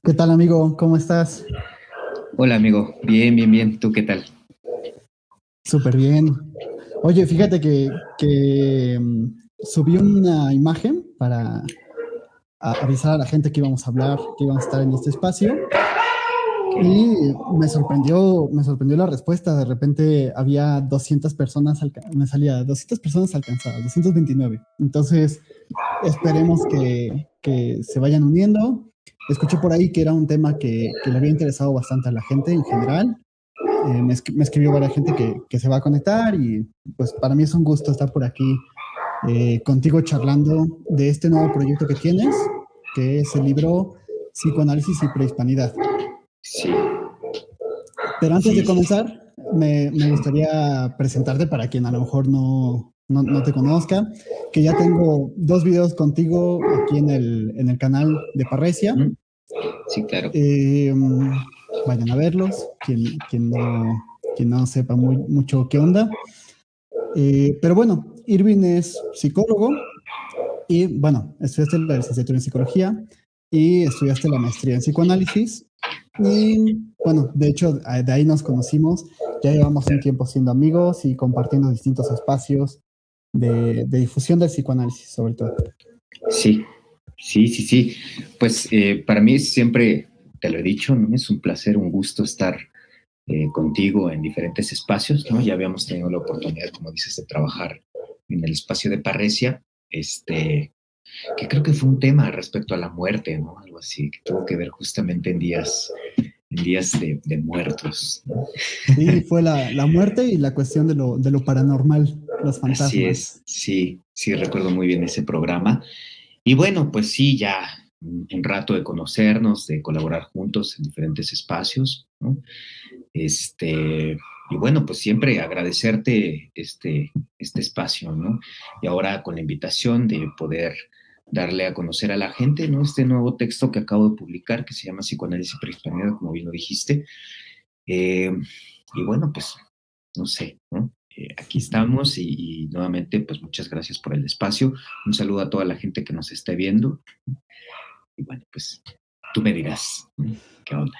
¿Qué tal, amigo? ¿Cómo estás? Hola amigo, bien, bien, bien. ¿Tú qué tal? Súper bien. Oye, fíjate que subí una imagen para avisar a la gente que íbamos a hablar, que íbamos a estar en este espacio y me sorprendió la respuesta. De repente había 200 personas, me salía 200 personas alcanzadas, 229. Entonces, esperemos que se vayan uniendo. Escuché por ahí que era un tema que le había interesado bastante a la gente en general. Me escribió varias gente que se va a conectar y pues para mí es un gusto estar por aquí contigo charlando de este nuevo proyecto que tienes, que es el libro Psicoanálisis y Prehispanidad. Sí, Pero antes de sí, sí, sí. comenzar, me gustaría presentarte para quien a lo mejor no te conozca, que ya tengo dos videos contigo aquí en el canal de Parresia. ¿Mm? Sí, claro. Eh, Vayan a verlos, quien no sepa mucho qué onda. Pero bueno, Irving es psicólogo y bueno, estudiaste la licenciatura en psicología y estudiaste la maestría en psicoanálisis. Y bueno, de hecho, de ahí nos conocimos. Ya llevamos un tiempo siendo amigos y compartiendo distintos espacios de difusión del psicoanálisis, sobre todo. Sí, sí, sí, sí. Pues para mí siempre, te lo he dicho, ¿no? Es un placer, un gusto estar contigo en diferentes espacios, ¿no? Ya habíamos tenido la oportunidad, como dices, de trabajar en el espacio de Parresia, que creo que fue un tema respecto a la muerte, ¿no? Algo así, que tuvo que ver justamente en días de muertos, ¿no? Sí, fue la muerte y la cuestión de lo paranormal, los Así es, fantasmas. sí, sí, recuerdo muy bien ese programa. Y bueno, pues sí, ya un rato de conocernos, de colaborar juntos en diferentes espacios, ¿no? Y bueno, pues siempre agradecerte este espacio, ¿no? Y ahora con la invitación de poder darle a conocer a la gente, ¿no? Este nuevo texto que acabo de publicar, que se llama Psicoanálisis y Prehispanidad, como bien lo dijiste. Eh, y bueno, pues, no sé, ¿no? Aquí estamos y nuevamente, pues muchas gracias por el espacio. Un saludo a toda la gente que nos esté viendo. Y bueno, pues tú me dirás, ¿no? ¿Qué onda?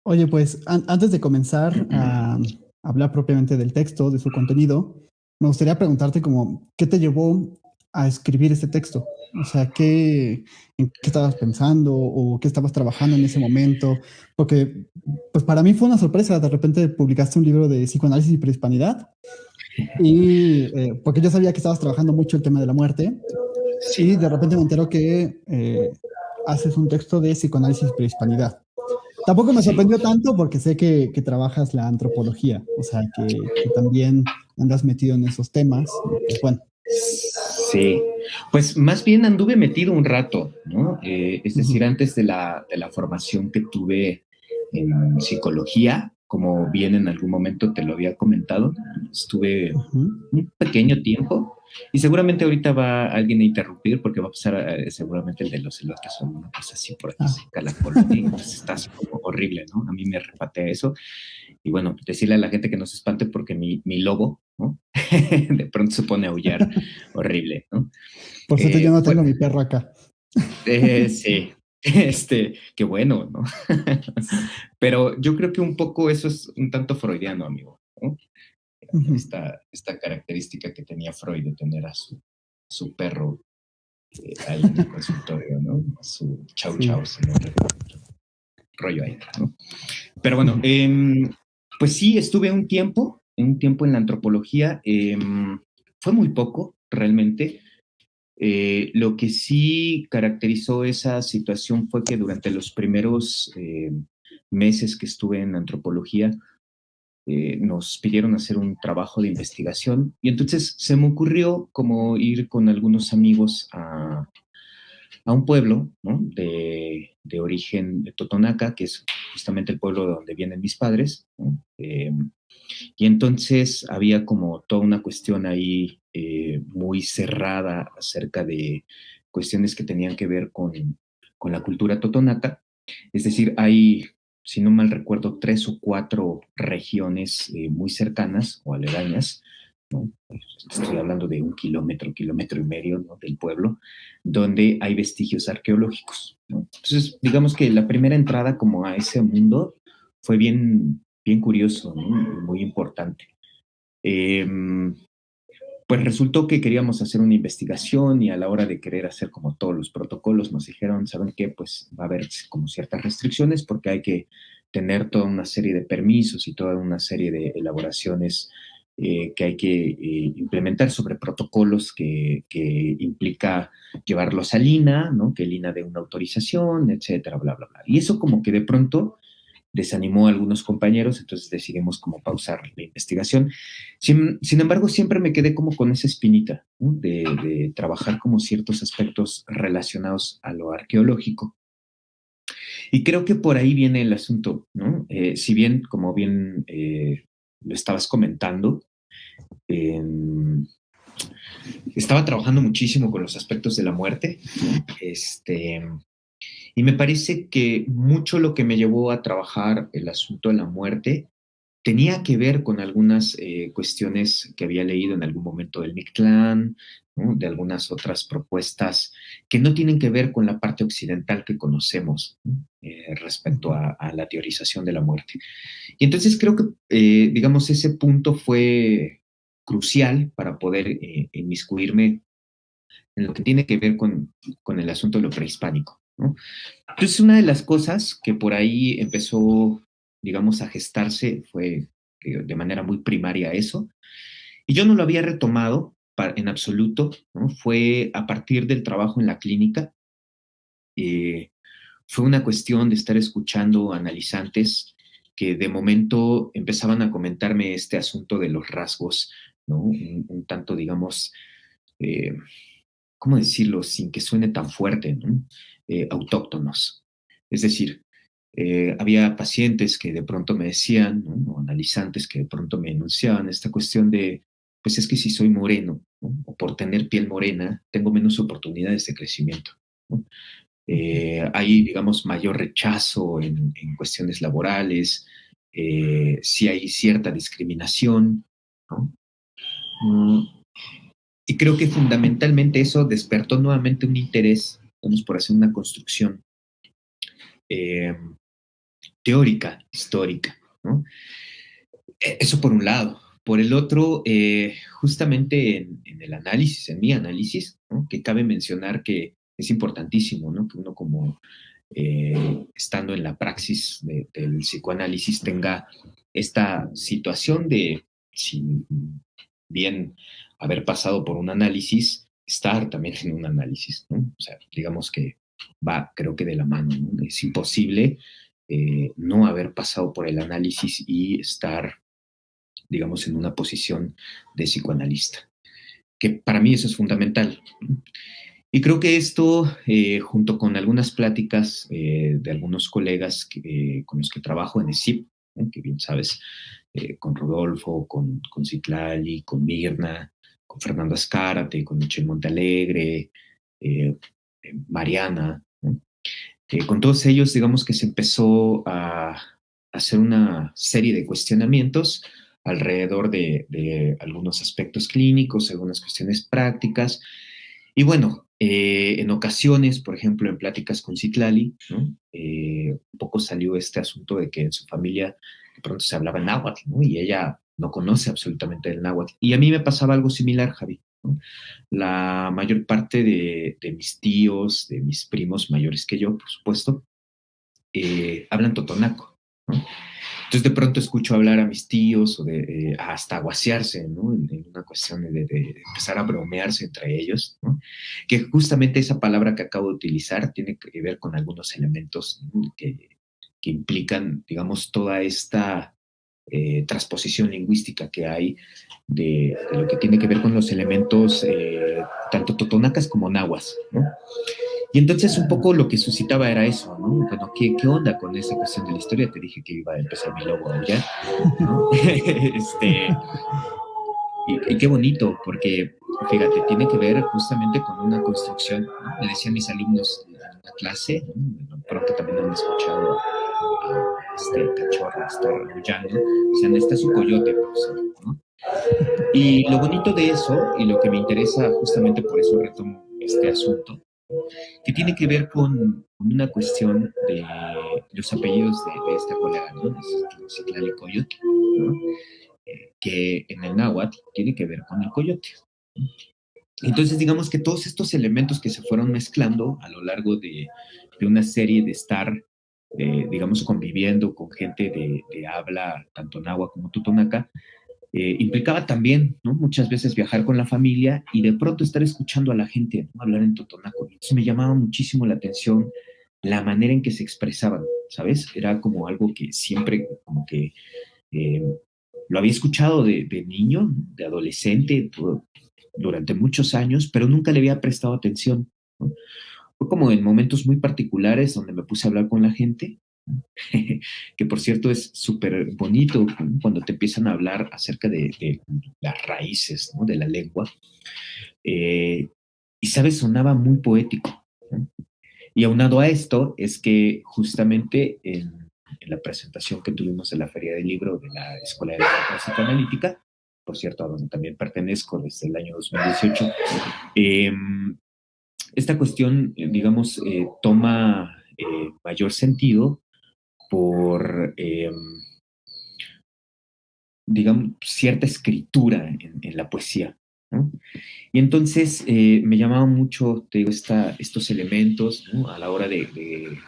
Oye, pues antes de comenzar a hablar propiamente del texto, de su contenido, me gustaría preguntarte como, ¿qué te llevó a escribir este texto? O sea, ¿en qué estabas pensando o qué estabas trabajando en ese momento? Porque, pues para mí fue una sorpresa, de repente publicaste un libro de psicoanálisis y prehispanidad y porque yo sabía que estabas trabajando mucho el tema de la muerte Sí, y de repente me entero que haces un texto de psicoanálisis y prehispanidad. Tampoco me sí. sorprendió tanto porque sé que trabajas la antropología, o sea, que también andas metido en esos temas. Y pues bueno. Sí, pues más bien anduve metido un rato, ¿no? Es decir, Ujú, antes de la formación que tuve en psicología, como bien en algún momento te lo había comentado, estuve ujú. un pequeño tiempo y seguramente ahorita va alguien a interrumpir porque va a pasar seguramente el de los elotes o una cosa así por aquí Ah. cerca de la colonia y entonces está así como horrible, ¿no? A mí me repatea eso y bueno, decirle a la gente que no se espante porque mi lobo, ¿no? De pronto se pone a aullar horrible, ¿no? Por cierto, yo no Fue, tengo mi perro acá. sí, qué bueno, ¿no? Pero yo creo que un poco eso es un tanto freudiano, amigo, ¿no? Ujú. Esta característica que tenía Freud de tener a su perro ahí en el consultorio, ¿no? A su chau Sí. chau, si no recuerdo, rollo ahí, ¿no? Pero bueno, Ujú. pues sí, estuve un tiempo en la antropología, fue muy poco, realmente. Lo que sí caracterizó esa situación fue que durante los primeros meses que estuve en antropología, nos pidieron hacer un trabajo de investigación y entonces se me ocurrió como ir con algunos amigos a un pueblo, ¿no? de origen de Totonaca, que es justamente el pueblo de donde vienen mis padres, ¿no? Y entonces había como toda una cuestión ahí muy cerrada acerca de cuestiones que tenían que ver con la cultura totonaca. Es decir, hay, si no mal recuerdo, 3 o 4 regiones muy cercanas o aledañas, ¿no? Estoy hablando de 1 kilómetro, kilómetro y medio, ¿no? del pueblo, donde hay vestigios arqueológicos. ¿no? Entonces, digamos que la primera entrada como a ese mundo fue bien, bien curioso, ¿no? Muy importante. Eh, pues resultó que queríamos hacer una investigación y a la hora de querer hacer como todos los protocolos nos dijeron, ¿saben qué? Pues va a haber como ciertas restricciones porque hay que tener toda una serie de permisos y toda una serie de elaboraciones que hay que implementar sobre protocolos que implica llevarlos a Lina, ¿no? Que Lina dé una autorización, etcétera, bla, bla, bla. Y eso como que de pronto desanimó a algunos compañeros, entonces decidimos como pausar la investigación. Sin embargo, siempre me quedé como con esa espinita, ¿no? De trabajar como ciertos aspectos relacionados a lo arqueológico. Y creo que por ahí viene el asunto, ¿no? Si bien, como bien lo estabas comentando, eh, estaba trabajando muchísimo con los aspectos de la muerte, ¿no? Y me parece que mucho lo que me llevó a trabajar el asunto de la muerte tenía que ver con algunas cuestiones que había leído en algún momento del Mictlán, ¿no? De algunas otras propuestas que no tienen que ver con la parte occidental que conocemos, ¿no? Respecto a la teorización de la muerte. Y entonces creo que, digamos, ese punto fue crucial para poder inmiscuirme en lo que tiene que ver con el asunto de lo prehispánico, ¿no? Entonces, una de las cosas que por ahí empezó, digamos, a gestarse fue de manera muy primaria eso, y yo no lo había retomado en absoluto, ¿no? Fue a partir del trabajo en la clínica, eh, fue una cuestión de estar escuchando analizantes que de momento empezaban a comentarme este asunto de los rasgos, ¿no? Un tanto, digamos, eh, ¿cómo decirlo sin que suene tan fuerte, ¿no? Autóctonos. Es decir, había pacientes que de pronto me decían, ¿no? O analizantes que de pronto me enunciaban esta cuestión de, pues es que si soy moreno, ¿no? O por tener piel morena, tengo menos oportunidades de crecimiento, ¿no? Hay, digamos, mayor rechazo en cuestiones laborales, si hay cierta discriminación, ¿no? Mm, y creo que fundamentalmente eso despertó nuevamente un interés, vamos por hacer una construcción eh, teórica, histórica, ¿no? Eso por un lado. Por el otro, justamente en el análisis, en mi análisis, ¿no? Que cabe mencionar que es importantísimo, ¿no? Que uno como estando en la praxis del psicoanálisis tenga esta situación de, si bien haber pasado por un análisis, estar también en un análisis, ¿no? O sea, digamos que va, creo que de la mano, ¿no? Es imposible no haber pasado por el análisis y estar, digamos, en una posición de psicoanalista, que para mí eso es fundamental, ¿no? Y creo que esto, junto con algunas pláticas de algunos colegas con los que trabajo en ESIP, ¿no? Que bien sabes, con Rodolfo, con Citlali, con Mirna, con Fernando Azcárate, con Michelle Montalegre, Mariana, ¿no? Con todos ellos, digamos que se empezó a hacer una serie de cuestionamientos alrededor de algunos aspectos clínicos, algunas cuestiones prácticas. Y bueno, en ocasiones, por ejemplo, en pláticas con Citlali, ¿no? Un poco salió este asunto de que en su familia de pronto se hablaba en náhuatl, ¿no? Y ella no conoce absolutamente el náhuatl. Y a mí me pasaba algo similar, Javi, ¿no? La mayor parte de mis tíos, de mis primos mayores que yo, por supuesto, hablan totonaco, ¿no? Entonces de pronto escucho hablar a mis tíos o de hasta guasearse, ¿no? En una cuestión de empezar a bromearse entre ellos, ¿no? Que justamente esa palabra que acabo de utilizar tiene que ver con algunos elementos, ¿no? Que implican, digamos, toda esta transposición lingüística que hay de lo que tiene que ver con los elementos tanto totonacas como nahuas, ¿no? Y entonces un poco lo que suscitaba era eso, ¿no? Bueno, ¿qué onda con esa cuestión de la historia? Te dije que iba a empezar mi logo ya, ¿no? Y qué bonito, porque fíjate, tiene que ver justamente con una construcción, ¿no? Me decían mis alumnos en una clase, ¿no? Pronto también han escuchado a este cachorro estar aullando, decían, está su coyote, profesor, ¿no? Y lo bonito de eso, y lo que me interesa justamente por eso retomo este asunto, que tiene que ver con una cuestión de los apellidos de esta colega, ¿no? De Citlali Coyote, ¿no? Que en el náhuatl tiene que ver con el coyote. Entonces, digamos que todos estos elementos que se fueron mezclando a lo largo de una serie de estar, digamos, conviviendo con gente de habla tanto náhuatl como totonaca, implicaba también, ¿no? Muchas veces viajar con la familia y de pronto estar escuchando a la gente, ¿no? Hablar en totonaco. Entonces me llamaba muchísimo la atención la manera en que se expresaban, ¿sabes? Era como algo que siempre como que eh, lo había escuchado de niño, de adolescente, durante muchos años, pero nunca le había prestado atención, ¿no? Fue como en momentos muy particulares donde me puse a hablar con la gente, que por cierto es súper bonito, ¿no? Cuando te empiezan a hablar acerca de las raíces, ¿no? De la lengua. Eh, y sabes, sonaba muy poético, ¿no? Y aunado a esto es que justamente en la presentación que tuvimos de la Feria del Libro de la Escuela de Literatura Psicoanalítica, por cierto, a donde también pertenezco desde el año 2018, eh, esta cuestión, digamos, toma mayor sentido por, digamos, cierta escritura en la poesía, ¿no? Y entonces me llamaba mucho, te digo, estos elementos, ¿no? A la hora de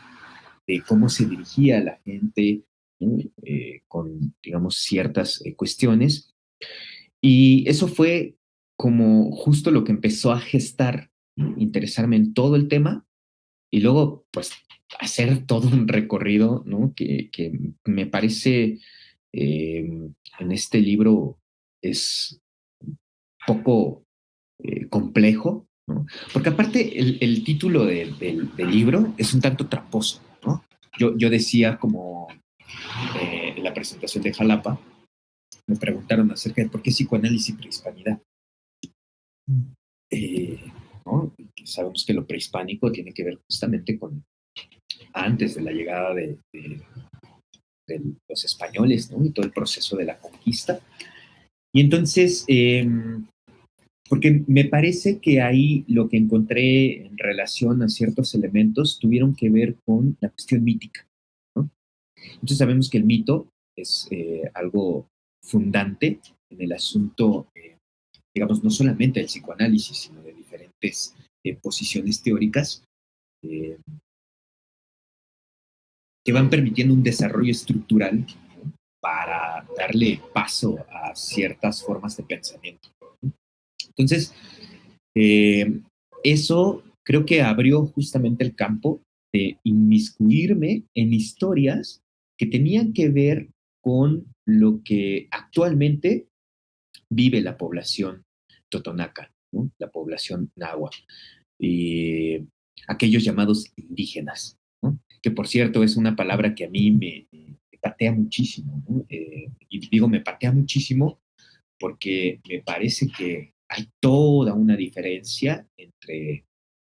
cómo se dirigía a la gente, ¿no? Con, digamos, ciertas cuestiones. Y eso fue como justo lo que empezó a gestar, ¿no? Interesarme en todo el tema y luego, pues, hacer todo un recorrido, ¿no? Que me parece en este libro es poco complejo, ¿no? Porque aparte el título del libro es un tanto tramposo, ¿no? Yo decía como en la presentación de Jalapa, me preguntaron acerca de por qué psicoanálisis y prehispanidad. Eh, ¿No? Sabemos que lo prehispánico tiene que ver justamente con antes de la llegada de los españoles, ¿no? Y todo el proceso de la conquista. Y entonces, porque me parece que ahí lo que encontré en relación a ciertos elementos tuvieron que ver con la cuestión mítica, ¿no? Entonces sabemos que el mito es algo fundante en el asunto, digamos, no solamente del psicoanálisis, sino de diferentes posiciones teóricas eh, que van permitiendo un desarrollo estructural, ¿no? Para darle paso a ciertas formas de pensamiento. Entonces, eh, eso creo que abrió justamente el campo de inmiscuirme en historias que tenían que ver con lo que actualmente vive la población totonaca, ¿no? La población náhuatl y aquellos llamados indígenas, ¿no? Que por cierto es una palabra que a mí me patea muchísimo, ¿no? Y digo me patea muchísimo porque me parece que hay toda una diferencia entre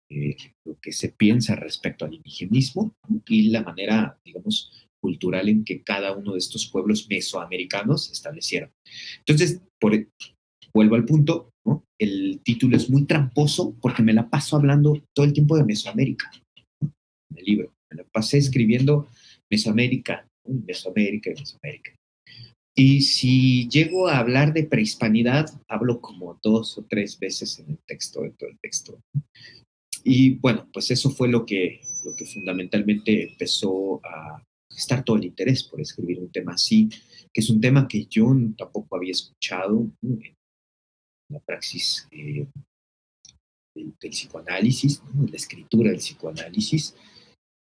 eh, lo que se piensa respecto al indigenismo y la manera, digamos, cultural en que cada uno de estos pueblos mesoamericanos se establecieron. Entonces, vuelvo al punto, ¿no? El título es muy tramposo porque me la paso hablando todo el tiempo de Mesoamérica, ¿no? En el libro. Me la pasé escribiendo Mesoamérica, ¿no? Mesoamérica y Mesoamérica. Y si llego a hablar de prehispanidad, hablo como 2 o 3 veces en el texto, en todo el texto. Y bueno, pues eso fue lo que fundamentalmente empezó a estar todo el interés por escribir un tema así, que es un tema que yo tampoco había escuchado, ¿no? En la praxis del psicoanálisis, ¿no? En la escritura del psicoanálisis.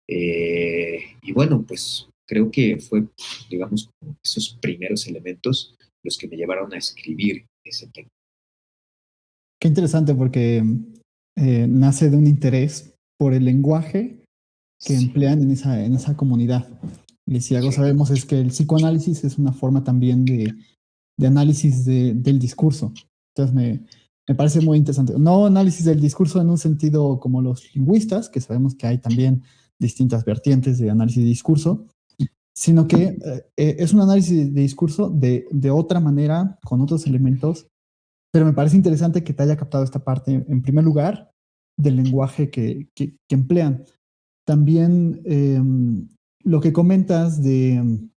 Y bueno, pues creo que fue, digamos, como esos primeros elementos los que me llevaron a escribir ese tema. Qué interesante porque nace de un interés por el lenguaje que Sí, emplean en esa comunidad. Y si algo sí, sabemos es que el psicoanálisis es una forma también de análisis del discurso. Entonces me parece muy interesante. No análisis del discurso en un sentido como los lingüistas, que sabemos que hay también distintas vertientes de análisis de discurso, sino que es un análisis de discurso de otra manera, con otros elementos, pero me parece interesante que te haya captado esta parte en primer lugar del lenguaje que emplean. También lo que comentas del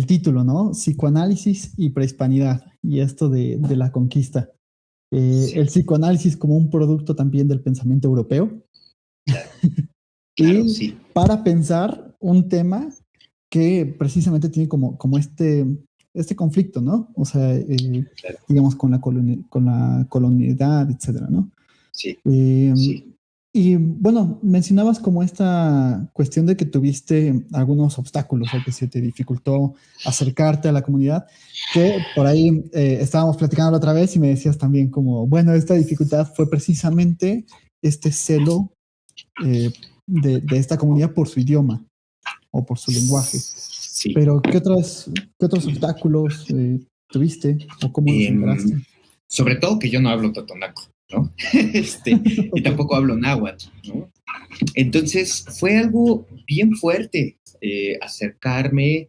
título, ¿no? Psicoanálisis y prehispanidad, y esto de la conquista. El Sí, psicoanálisis como un producto también del pensamiento europeo, claro, claro, y sí, para pensar un tema que precisamente tiene como este conflicto, ¿no? O sea, claro, digamos, con la colonialidad, etcétera, ¿no? sí, Eh, sí. y bueno, mencionabas como esta cuestión de que tuviste algunos obstáculos o que se te dificultó acercarte a la comunidad, que por ahí estábamos platicando la otra vez y me decías también como, bueno, esta dificultad fue precisamente este celo de esta comunidad por su idioma o por su lenguaje. Sí. Pero qué otros obstáculos tuviste o cómo los Em, encaraste? Sobre todo que yo no hablo totonaco, ¿no? Y Ok, tampoco hablo náhuatl, ¿no? Entonces fue algo bien fuerte acercarme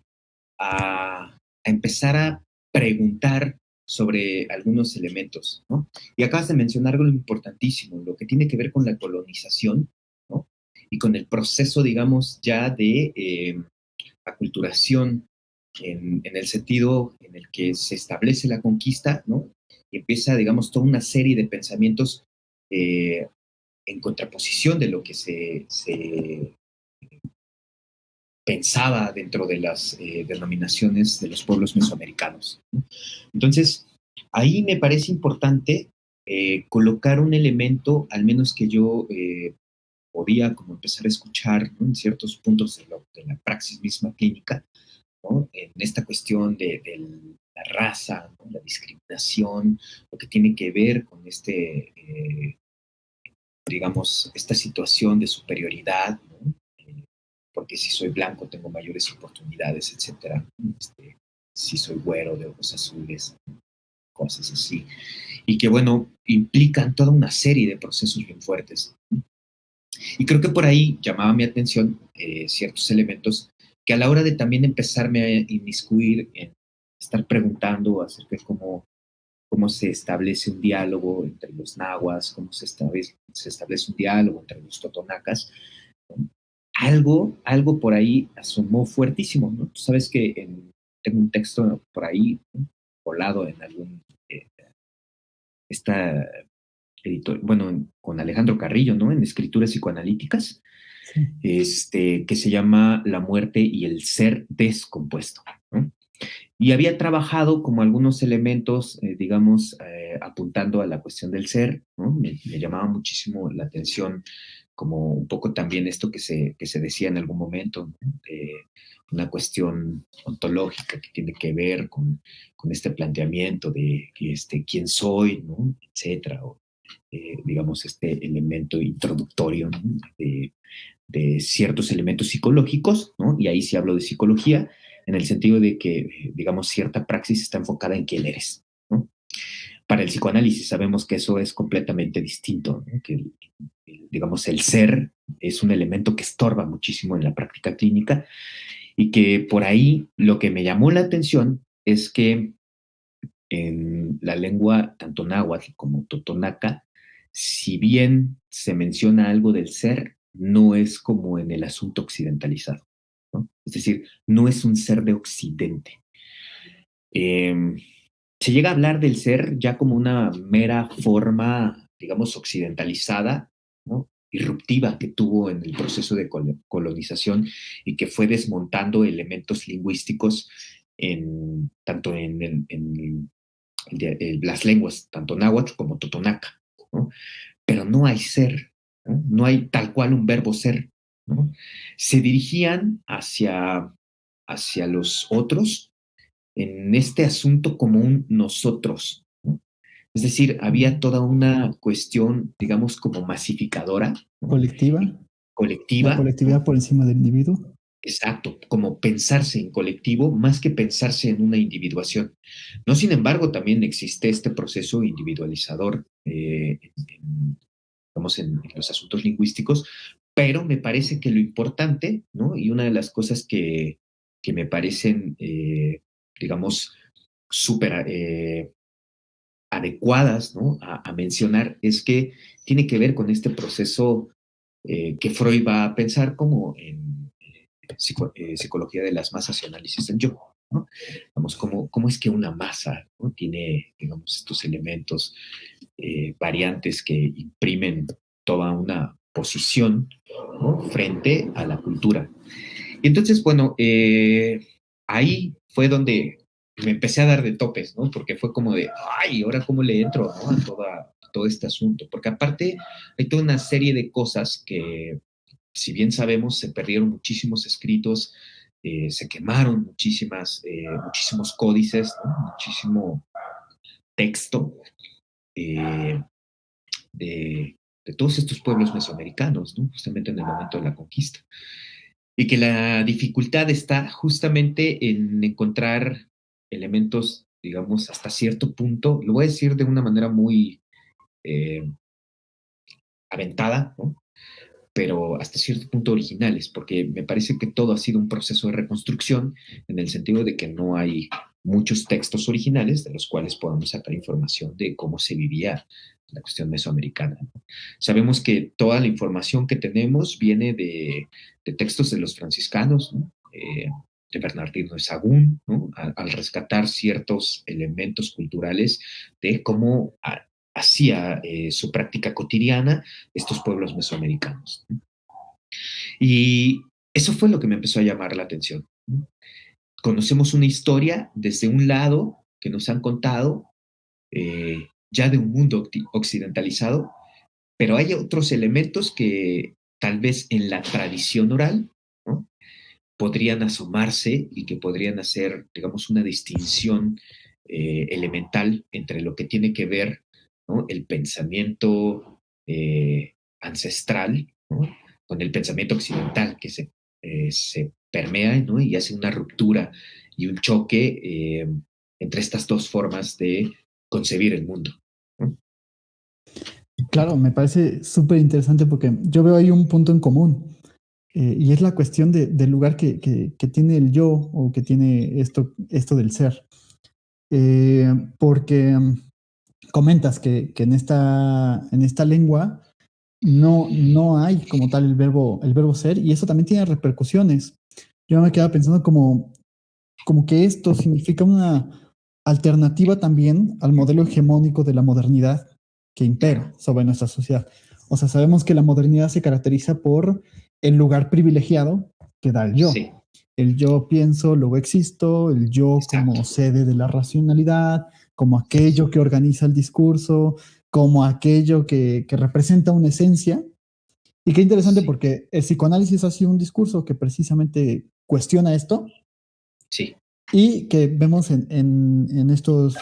a empezar a preguntar sobre algunos elementos, ¿no? Y acabas de mencionar algo importantísimo, lo que tiene que ver con la colonización, ¿no? Y con el proceso, digamos, ya de aculturación en el sentido en el que se establece la conquista, ¿no? Y empieza, digamos, toda una serie de pensamientos eh, en contraposición de lo que se pensaba dentro de las denominaciones de los pueblos mesoamericanos, ¿no? Entonces, ahí me parece importante colocar un elemento, al menos que yo podía como empezar a escuchar, ¿no? En ciertos puntos de la praxis misma clínica, ¿no? En esta cuestión de la raza, ¿no? La discriminación, lo que tiene que ver con digamos, esta situación de superioridad, ¿no? Porque si soy blanco tengo mayores oportunidades, etcétera. Si soy güero de ojos azules, cosas así. Y que, bueno, implican toda una serie de procesos bien fuertes. Y creo que por ahí llamaba mi atención ciertos elementos que a la hora de también empezarme a inmiscuir en estar preguntando acerca de cómo se establece un diálogo entre los nahuas, se establece un diálogo entre los totonacas, ¿no? Algo por ahí asomó fuertísimo, ¿no? Tú sabes que tengo un texto por ahí, ¿no? Volado en algún, eh, esta editor, bueno, con Alejandro Carrillo, ¿no? En escrituras psicoanalíticas, sí. que se llama La muerte y el ser descompuesto, ¿no? Y había trabajado como algunos elementos, digamos, apuntando a la cuestión del ser, ¿no? Me llamaba muchísimo la atención como un poco también esto que se decía en algún momento, ¿no? Una cuestión ontológica que tiene que ver con este planteamiento de quién soy, ¿no? Etcétera, o digamos este elemento introductorio, ¿no? de ciertos elementos psicológicos, ¿no? Y ahí sí hablo de psicología, en el sentido de que, digamos, cierta praxis está enfocada en quién eres, ¿no? Para el psicoanálisis sabemos que eso es completamente distinto, ¿no? Que, digamos, el ser es un elemento que estorba muchísimo en la práctica clínica y que por ahí lo que me llamó la atención es que en la lengua tanto náhuatl como totonaca, si bien se menciona algo del ser, no es como en el asunto occidentalizado, ¿no? Es decir, no es un ser de occidente. Eh, Se llega a hablar del ser ya como una mera forma, digamos, occidentalizada, ¿no? Irruptiva que tuvo en el proceso de colonización y que fue desmontando elementos lingüísticos tanto las lenguas, tanto náhuatl como totonaca, ¿no? Pero no hay ser, ¿no? No hay tal cual un verbo ser, ¿no? Se dirigían hacia los otros en este asunto como un nosotros, ¿no? Es decir, había toda una cuestión, digamos, como masificadora, ¿no? Colectiva, Y la colectiva, colectividad ¿no? por encima del individuo. Exacto, como pensarse en colectivo más que pensarse en una individuación. No, sin embargo, también existe este proceso individualizador, digamos, en los asuntos lingüísticos, pero me parece que lo importante, ¿no? Y una de las cosas que me parecen, digamos, súper adecuadas, ¿no?, a mencionar es que tiene que ver con este proceso que Freud va a pensar como en psicología de las masas y análisis del yo, ¿no? Vamos, cómo es que una masa, ¿no?, tiene, digamos, estos elementos variantes que imprimen toda una posición, ¿no?, frente a la cultura. Y entonces, bueno, ahí fue donde me empecé a dar de topes, ¿no? Porque fue como de, ay, ¿ahora cómo le entro, ¿no?, a todo este asunto? Porque aparte hay toda una serie de cosas que, si bien sabemos, se perdieron muchísimos escritos, se quemaron muchísimos códices, ¿no?, muchísimo texto eh, de todos estos pueblos mesoamericanos, ¿no?, justamente en el momento de la conquista. Y que la dificultad está justamente en encontrar elementos, digamos, hasta cierto punto, lo voy a decir de una manera muy eh, aventada, ¿no?, pero hasta cierto punto originales, porque me parece que todo ha sido un proceso de reconstrucción en el sentido de que no hay muchos textos originales de los cuales podamos sacar información de cómo se vivía la cuestión mesoamericana. Sabemos que toda la información que tenemos viene de textos de los franciscanos, ¿no?, de Bernardino de Sahagún, ¿no?, al rescatar ciertos elementos culturales de cómo hacía su práctica cotidiana estos pueblos mesoamericanos. Y eso fue lo que me empezó a llamar la atención. Conocemos una historia desde un lado que nos han contado, ya de un mundo occidentalizado, pero hay otros elementos que tal vez en la tradición oral, ¿no?, podrían asomarse y que podrían hacer, digamos, una distinción elemental entre lo que tiene que ver, ¿no?, el pensamiento ancestral, ¿no?, con el pensamiento occidental que se permea, ¿no?, y hace una ruptura y un choque entre estas dos formas de concebir el mundo, ¿no? Claro, me parece súper interesante porque yo veo ahí un punto en común. Y es la cuestión del lugar que tiene el yo o que tiene esto del ser. Porque comentas que en esta lengua no hay como tal el verbo ser, y eso también tiene repercusiones. Yo me quedaba pensando como que esto significa una alternativa también al modelo hegemónico de la modernidad que impera sobre nuestra sociedad. O sea, sabemos que la modernidad se caracteriza por el lugar privilegiado que da el yo. Sí, El yo pienso, luego existo, el yo como exacto. sede de la racionalidad, como aquello que organiza el discurso, como aquello que representa una esencia. Y qué interesante Sí, porque el psicoanálisis ha sido un discurso que precisamente cuestiona esto sí, y que vemos en estos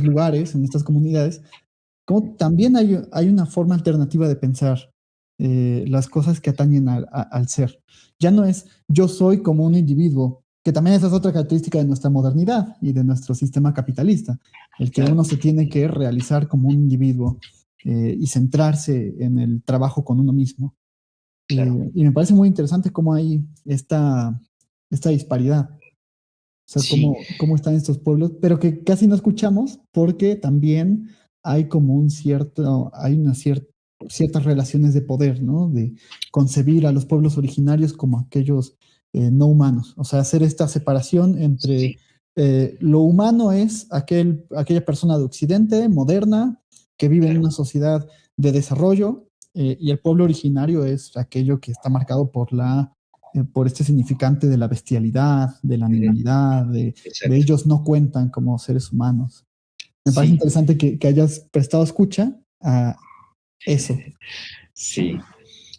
lugares, en estas comunidades, como también hay una forma alternativa de pensar las cosas que atañen al ser. Ya no es yo soy como un individuo, que también esa es otra característica de nuestra modernidad y de nuestro sistema capitalista, el que claro, uno se tiene que realizar como un individuo y centrarse en el trabajo con uno mismo. claro. Y me parece muy interesante cómo hay esta disparidad. O sea, Sí, cómo están estos pueblos, pero que casi no escuchamos porque también hay como hay ciertas relaciones de poder, ¿no? De concebir a los pueblos originarios como aquellos no humanos. O sea, hacer esta separación entre sí, lo humano es aquella persona de Occidente, moderna, que vive en claro. una sociedad de desarrollo, y el pueblo originario es aquello que está marcado por este significante de la bestialidad, de la Ujú, animalidad, de exacto. ellos no cuentan como seres humanos. Me parece Sí, interesante que hayas prestado escucha a eso. sí.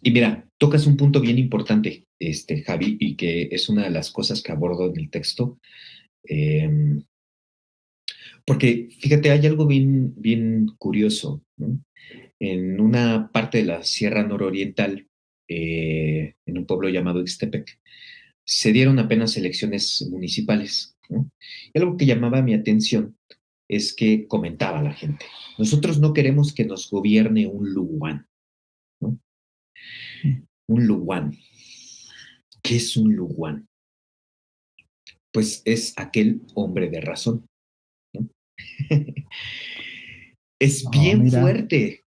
Y mira, tocas un punto bien importante, Javi, y que es una de las cosas que abordo en el texto. eh, Porque, fíjate, hay algo bien curioso, ¿no? En una parte de la Sierra Nororiental, en un pueblo llamado Ixtepec, se dieron apenas elecciones municipales, ¿no? Y algo que llamaba mi atención es que comentaba la gente, nosotros no queremos que nos gobierne un luguán, ¿no? Un luguán. ¿Qué es un luguán? Pues es aquel hombre de razón, ¿no? Oh, mira,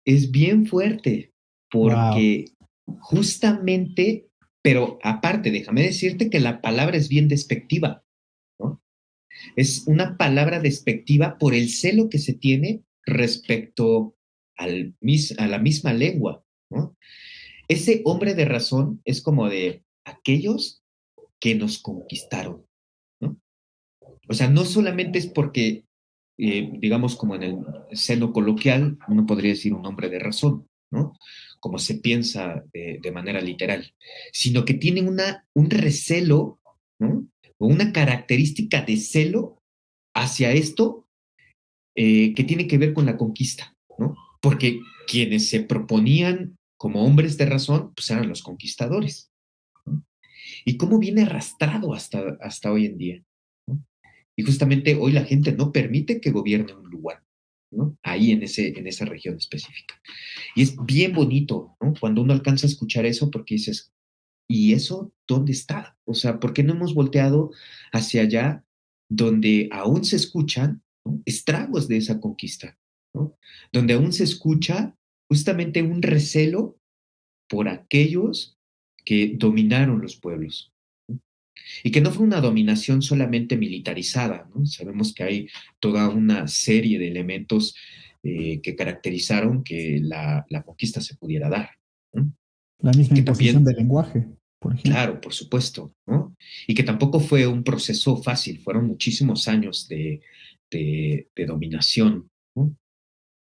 es bien fuerte, wow, porque justamente, pero aparte, déjame decirte que la palabra es bien despectiva, ¿no? Es una palabra despectiva por el celo que se tiene respecto a la misma lengua, ¿no? Ese hombre de razón es como de aquellos que nos conquistaron, ¿no? O sea, no solamente es porque, digamos, como en el seno coloquial, uno podría decir un hombre de razón, ¿no? Como se piensa de manera literal, sino que tiene un recelo, ¿no? O una característica de celo hacia esto que tiene que ver con la conquista, ¿no? Porque quienes se proponían como hombres de razón, pues eran los conquistadores, ¿no? Y cómo viene arrastrado hasta hoy en día, ¿no? Y justamente hoy la gente no permite que gobierne un lugar, ¿no? Ahí en esa región específica. Y es bien bonito, ¿no? Cuando uno alcanza a escuchar eso, porque dices, ¿y eso dónde está? O sea, ¿por qué no hemos volteado hacia allá donde aún se escuchan, ¿no? Estragos de esa conquista, ¿no? Donde aún se escucha justamente un recelo por aquellos que dominaron los pueblos, ¿no? Y que no fue una dominación solamente militarizada, ¿no? Sabemos que hay toda una serie de elementos que caracterizaron que la conquista se pudiera dar, ¿no? la Y misma que imposición también, del lenguaje, por ejemplo. claro, por supuesto, ¿no? Y que tampoco fue un proceso fácil, fueron muchísimos años de dominación, ¿no?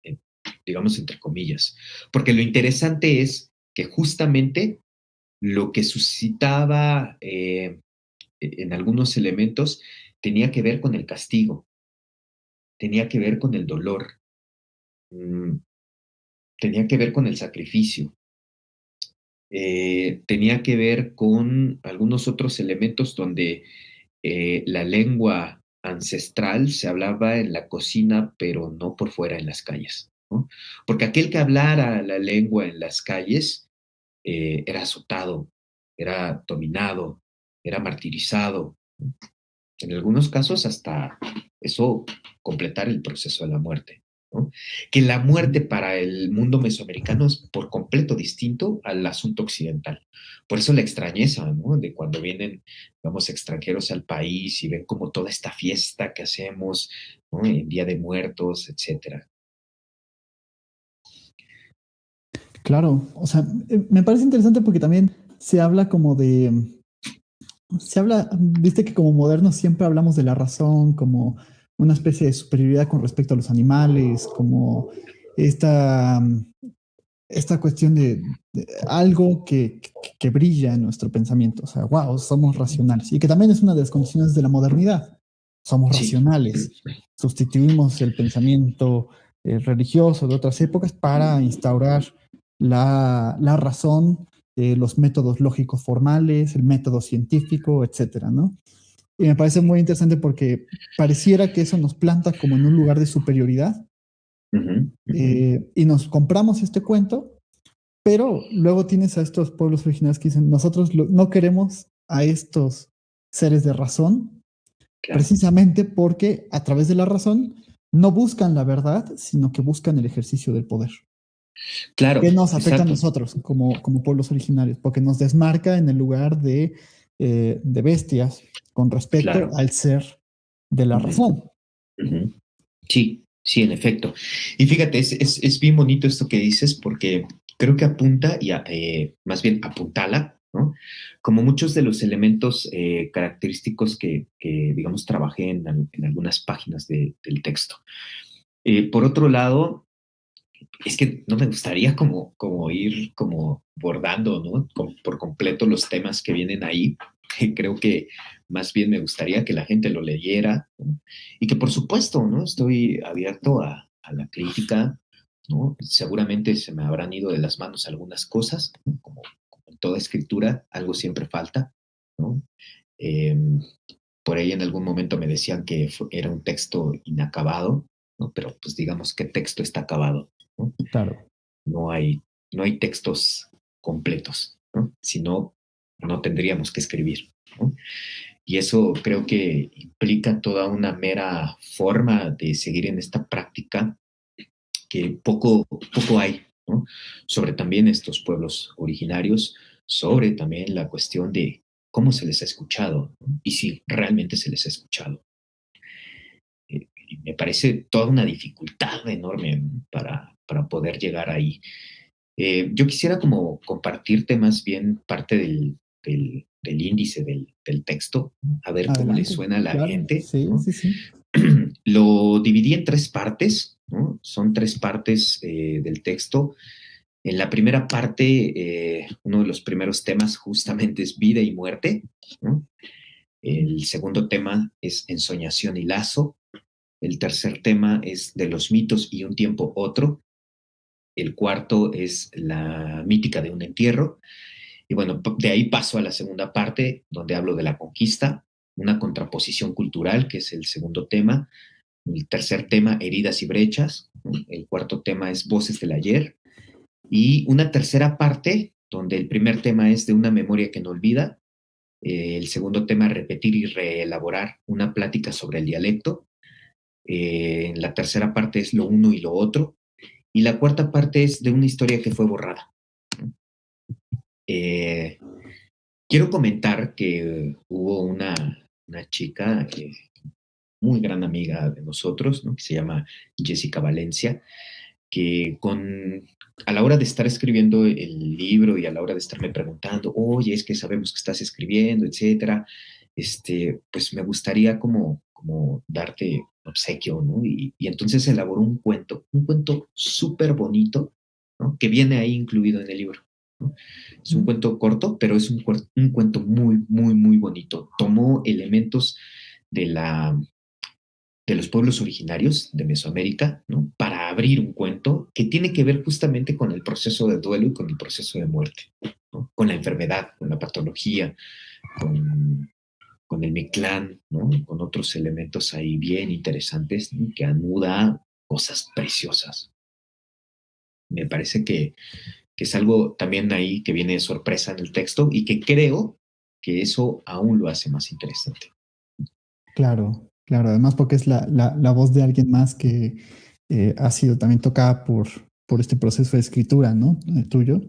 Eh, digamos entre comillas. Porque lo interesante es que justamente lo que suscitaba en algunos elementos tenía que ver con el castigo, tenía que ver con el dolor, mm, tenía que ver con el sacrificio, tenía que ver con algunos otros elementos donde la lengua ancestral se hablaba en la cocina, pero no por fuera en las calles, ¿no? Porque aquel que hablara la lengua en las calles era azotado, era dominado, era martirizado, ¿no? En algunos casos hasta eso completar el proceso de la muerte, ¿no? Que la muerte para el mundo mesoamericano es por completo distinto al asunto occidental. Por eso la extrañeza, ¿no? De cuando vienen, vamos, extranjeros al país y ven como toda esta fiesta que hacemos, ¿no? En Día de Muertos, etcétera. Claro, o sea, me parece interesante porque también se habla como de, se habla, viste que como modernos siempre hablamos de la razón, como una especie de superioridad con respecto a los animales, como esta, esta cuestión de algo que brilla en nuestro pensamiento. O sea, wow, somos racionales. Y que también es una de las condiciones de la modernidad. Somos Sí, racionales. Sustituimos el pensamiento religioso de otras épocas para instaurar la razón, los métodos lógicos formales, el método científico, etcétera, ¿no? Y me parece muy interesante porque pareciera que eso nos planta como en un lugar de superioridad ujú, ujú, y nos compramos este cuento, pero luego tienes a estos pueblos originarios que dicen, nosotros no queremos a estos seres de razón, claro, precisamente porque a través de la razón no buscan la verdad, sino que buscan el ejercicio del poder. claro, ¿Qué nos afecta a exacto, nosotros como pueblos originarios? Porque nos desmarca en el lugar de bestias con respecto claro. al ser de la Ujú, razón. ujú. Sí, sí, en efecto. Y fíjate, es bien bonito esto que dices porque creo que apunta y más bien apuntala, ¿no? Como muchos de los elementos característicos digamos, trabajé en algunas páginas del texto. Por otro lado, es que no me gustaría como ir como bordando, ¿no? Por completo los temas que vienen ahí. Creo que más bien me gustaría que la gente lo leyera, ¿no? Y que por supuesto, ¿no? Estoy abierto a la crítica, ¿no? Seguramente se me habrán ido de las manos algunas cosas, ¿no? Como en toda escritura, algo siempre falta, ¿no? Eh, por ahí en algún momento me decían que era un texto inacabado, ¿no? Pero pues digamos que texto está acabado, ¿no? Claro. No hay, no hay textos completos, ¿no? Si no, no tendríamos que escribir, ¿no? Y eso creo que implica toda una mera forma de seguir en esta práctica que poco hay, ¿no? Sobre también estos pueblos originarios, sobre también la cuestión de cómo se les ha escuchado, ¿no? Y si realmente se les ha escuchado. Y me parece toda una dificultad enorme, ¿no? para poder llegar ahí. Yo quisiera como compartirte más bien parte del índice del texto, a ver cómo le Adelante, suena a la claro, gente, sí, ¿no? sí, sí. Lo dividí en 3 partes, ¿no? Son 3 partes del texto. En la primera parte, uno de los primeros temas justamente es vida y muerte, ¿no? El segundo tema es ensoñación y lazo. El tercer tema es de los mitos y un tiempo otro. El cuarto es la mítica de un entierro. Y bueno, de ahí paso a la segunda parte, donde hablo de la conquista, una contraposición cultural, que es el segundo tema. El tercer tema, heridas y brechas. El cuarto tema es voces del ayer. Y una tercera parte, donde el primer tema es de una memoria que no olvida. El segundo tema, repetir y reelaborar una plática sobre el dialecto. La tercera parte es lo uno y lo otro. Y la cuarta parte es de una historia que fue borrada. Eh, Quiero comentar que hubo una chica, muy gran amiga de nosotros, ¿no? Que se llama Jessica Valencia, que a la hora de estar escribiendo el libro y a la hora de estarme preguntando, oye, es que sabemos que estás escribiendo, etcétera, pues me gustaría como darte obsequio, ¿no? Y entonces elaboró un cuento súper bonito, ¿no? Que viene ahí incluido en el libro, ¿no? Es un cuento corto, pero es un cuento muy, muy, muy bonito. Tomó elementos de de los pueblos originarios de Mesoamérica, ¿no? Para abrir un cuento que tiene que ver justamente con el proceso de duelo y con el proceso de muerte, ¿no? Con la enfermedad, con la patología, con, con el Mictlán, ¿no? Con otros elementos ahí bien interesantes, ¿no? Que anuda cosas preciosas. Me parece que es algo también ahí que viene de sorpresa en el texto y que creo que eso aún lo hace más interesante. Claro, claro. Además, porque es la voz de alguien más que ha sido también tocada por este proceso de escritura, ¿no? El tuyo.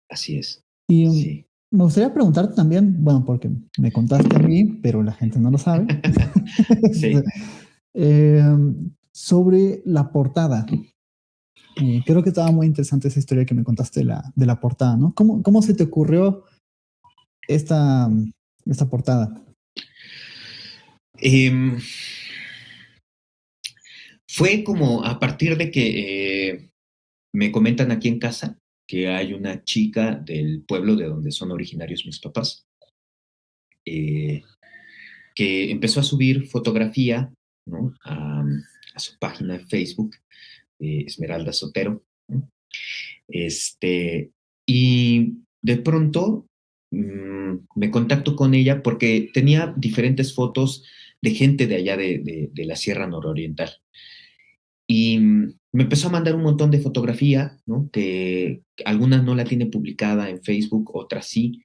Así es, Y sí. me gustaría preguntarte también, bueno, porque me contaste a mí, pero la gente no lo sabe, Sí. eh, sobre la portada. Creo que estaba muy interesante esa historia que me contaste de la portada, ¿no? ¿Cómo se te ocurrió esta, esta portada? Eh, Fue como a partir de que me comentan aquí en casa que hay una chica del pueblo de donde son originarios mis papás, eh, que empezó a subir fotografía, ¿no? A su página de Facebook, Esmeralda Sotero, ¿no? Y de pronto me contacto con ella porque tenía diferentes fotos de gente de allá de la Sierra Nororiental. Y me empezó a mandar un montón de fotografía, ¿no? Que algunas no la tiene publicada en Facebook, otras sí.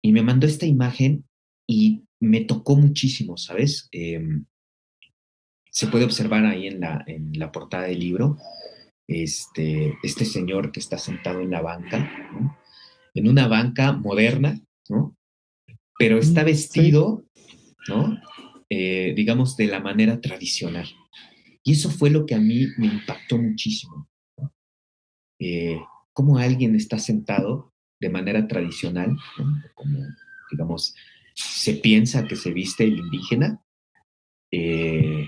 Y me mandó esta imagen y me tocó muchísimo, ¿sabes? Se puede observar ahí en la portada del libro, este señor que está sentado en la banca, ¿no? En una banca moderna, ¿no? Pero está Sí. vestido, ¿no? Digamos, de la manera tradicional. Y eso fue lo que a mí me impactó muchísimo. eh, Cómo alguien está sentado de manera tradicional, ¿no? Como, digamos, se piensa que se viste el indígena, eh,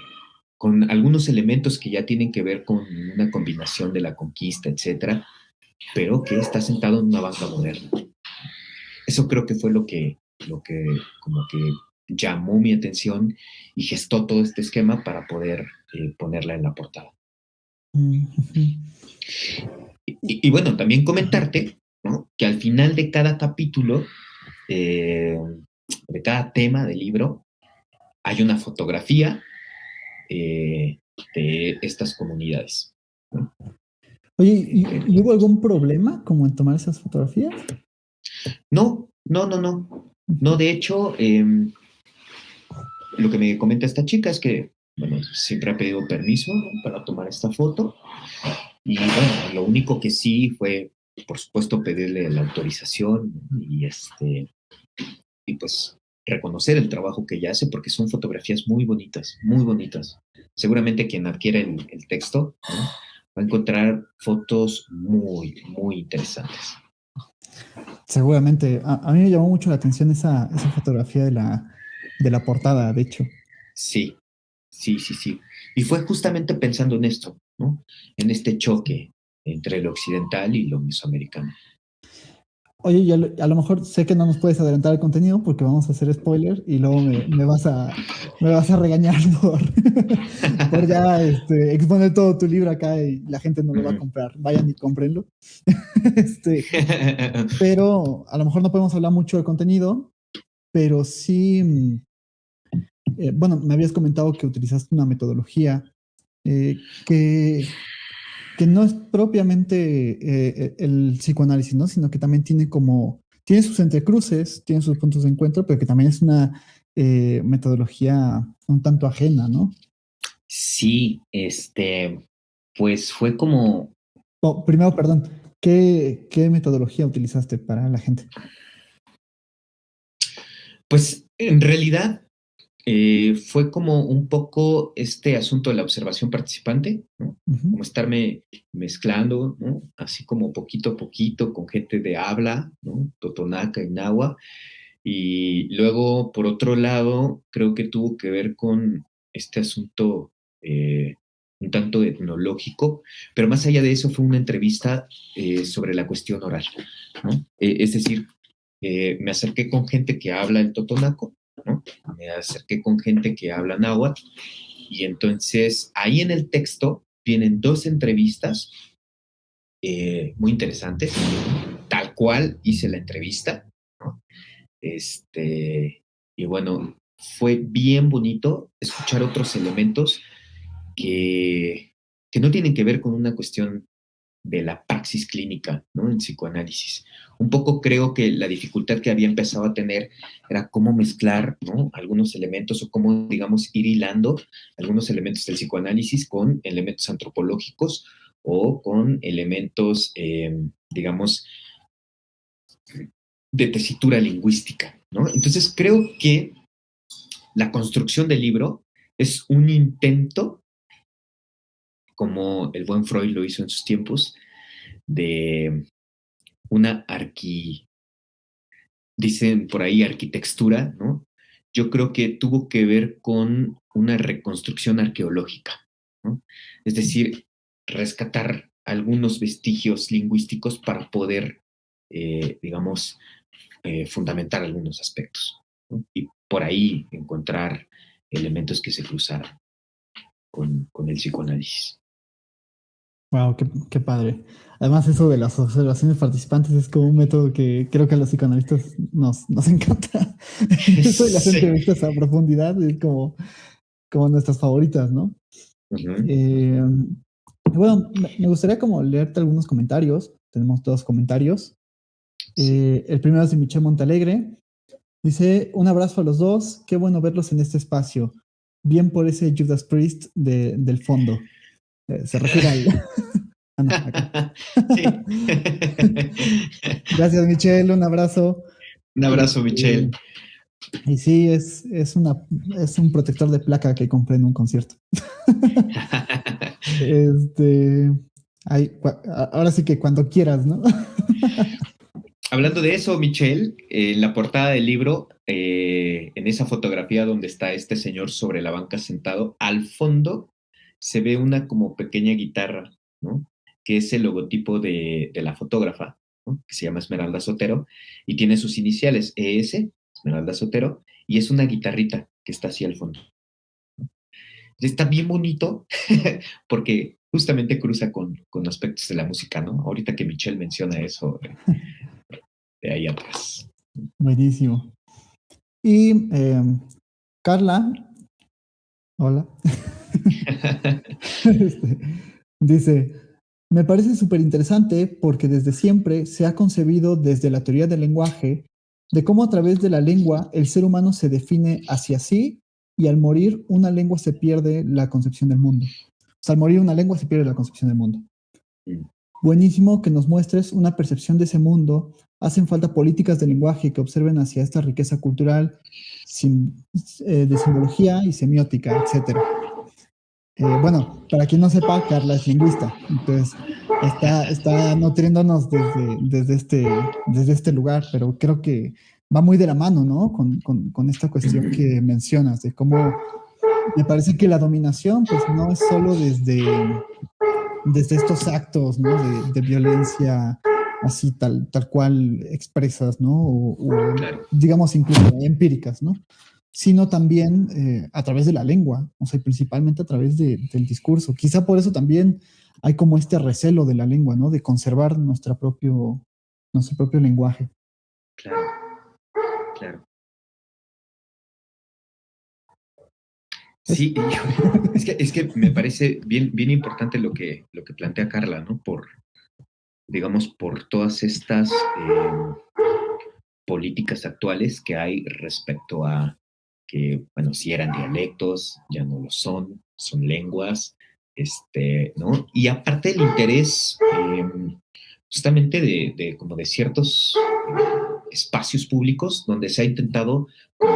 con algunos elementos que ya tienen que ver con una combinación de la conquista, etcétera, pero que está sentado en una banca moderna. Eso creo que fue lo que como que llamó mi atención y gestó todo este esquema para poder ponerla en la portada. Y bueno, también comentarte, ¿no? Que al final de cada capítulo, de cada tema del libro, hay una fotografía de estas comunidades, ¿no? Oye, ¿y hubo algún problema como en tomar esas fotografías? No, no, no, no. No, de hecho, lo que me comenta esta chica es que, bueno, siempre ha pedido permiso, ¿no?, para tomar esta foto. Y bueno, lo único que sí fue, por supuesto, pedirle la autorización, ¿no?, y pues reconocer el trabajo que ella hace, porque son fotografías muy bonitas, muy bonitas. Seguramente quien adquiera el texto, ¿no?, va a encontrar fotos muy, muy interesantes. Seguramente. A mí me llamó mucho la atención esa fotografía de la portada, de hecho. Sí, sí, sí, sí. Y fue justamente pensando en esto, ¿no?, en este choque entre lo occidental y lo mesoamericano. Oye, y a lo mejor sé que no nos puedes adelantar el contenido porque vamos a hacer spoiler y luego me vas a regañar por ya exponer todo tu libro acá y la gente no lo va a Ujú. comprar. Vayan y cómprenlo. Este, pero a lo mejor no podemos hablar mucho de contenido, pero sí, bueno, me habías comentado que utilizaste una metodología que no es propiamente el psicoanálisis, ¿no? Sino que también tiene sus entrecruces, tiene sus puntos de encuentro, pero que también es una metodología un tanto ajena, ¿no? Sí, pues fue como, Primero, perdón, ¿qué metodología utilizaste para la gente? pues en realidad fue como un poco este asunto de la observación participante, ¿no? Ujú. Como estarme mezclando, ¿no?, así como poquito a poquito con gente de habla, ¿no?, totonaca y nahua. Y luego, por otro lado, creo que tuvo que ver con este asunto eh, un tanto etnológico, pero más allá de eso fue una entrevista sobre la cuestión oral, ¿no? Es decir, me acerqué con gente que habla el totonaco, ¿no?, me acerqué con gente que habla náhuatl, y entonces ahí en el texto vienen dos entrevistas muy interesantes, tal cual hice la entrevista, ¿no? Y bueno, fue bien bonito escuchar otros elementos que, que no tienen que ver con una cuestión de la praxis clínica, ¿no?, en psicoanálisis. Un poco creo que la dificultad que había empezado a tener era cómo mezclar, ¿no?, algunos elementos o cómo, digamos, ir hilando algunos elementos del psicoanálisis con elementos antropológicos o con elementos, digamos, de tesitura lingüística, ¿no? Entonces creo que la construcción del libro es un intento, como el buen Freud lo hizo en sus tiempos, de una dicen por ahí arquitectura, ¿no? Yo creo que tuvo que ver con una reconstrucción arqueológica, ¿no? Es decir, rescatar algunos vestigios lingüísticos para poder, digamos, fundamentar algunos aspectos, ¿no?, y por ahí encontrar elementos que se cruzaran con el psicoanálisis. Wow, qué padre. Además, eso de las observaciones participantes es como un método que creo que a los psicoanalistas nos encanta. Eso de las Sí. entrevistas a profundidad es como nuestras favoritas, ¿no? Ujú. Eh, bueno, me gustaría como leerte algunos comentarios. Tenemos dos comentarios. Sí. El primero es de Michelle Montalegre. Dice, un abrazo a los dos. Qué bueno verlos en este espacio. Bien por ese Judas Priest del fondo. Se refiere al... Ah, no, acá. Sí. Gracias, Michelle. Un abrazo. Un abrazo, Este, Michelle. y sí, es un protector de placa que compré en un concierto. Este, ahora sí que cuando quieras, ¿no? Hablando de eso, Michelle, en la portada del libro, en esa fotografía donde está este señor sobre la banca sentado, al fondo se ve una como pequeña guitarra, ¿no?, que es el logotipo de la fotógrafa, ¿no?, que se llama Esmeralda Sotero, y tiene sus iniciales, ES, Esmeralda Sotero, y es una guitarrita que está así al fondo. Está bien bonito porque justamente cruza con aspectos de la música, ¿no? Ahorita que Michelle menciona eso de ahí atrás. Buenísimo. Y Carla, hola. Este, dice, me parece súper interesante porque desde siempre se ha concebido desde la teoría del lenguaje de cómo a través de la lengua el ser humano se define hacia sí y al morir una lengua se pierde la concepción del mundo. O sea, al morir una lengua se pierde la concepción del mundo. Buenísimo que nos muestres una percepción de ese mundo. Hacen falta políticas de lenguaje que observen hacia esta riqueza cultural de simbología y semiótica, etc. Bueno, para quien no sepa, Carla es lingüista, entonces está nutriéndonos desde este lugar, pero creo que va muy de la mano, ¿no? Con esta cuestión que mencionas, de cómo me parece que la dominación, pues no es solo desde estos actos, ¿no? De violencia así tal cual expresas, ¿no? O Claro. digamos incluso empíricas, ¿no? Sino también a través de la lengua, o sea, principalmente a través del discurso. Quizá por eso también hay como este recelo de la lengua, ¿no? De conservar nuestro propio lenguaje. Claro, claro. Sí, es que me parece bien importante lo que plantea Carla, ¿no? Digamos, por todas estas políticas actuales que hay respecto a que, bueno, si eran dialectos, ya no lo son lenguas, ¿no? Y aparte el interés justamente como de ciertos espacios públicos donde se ha intentado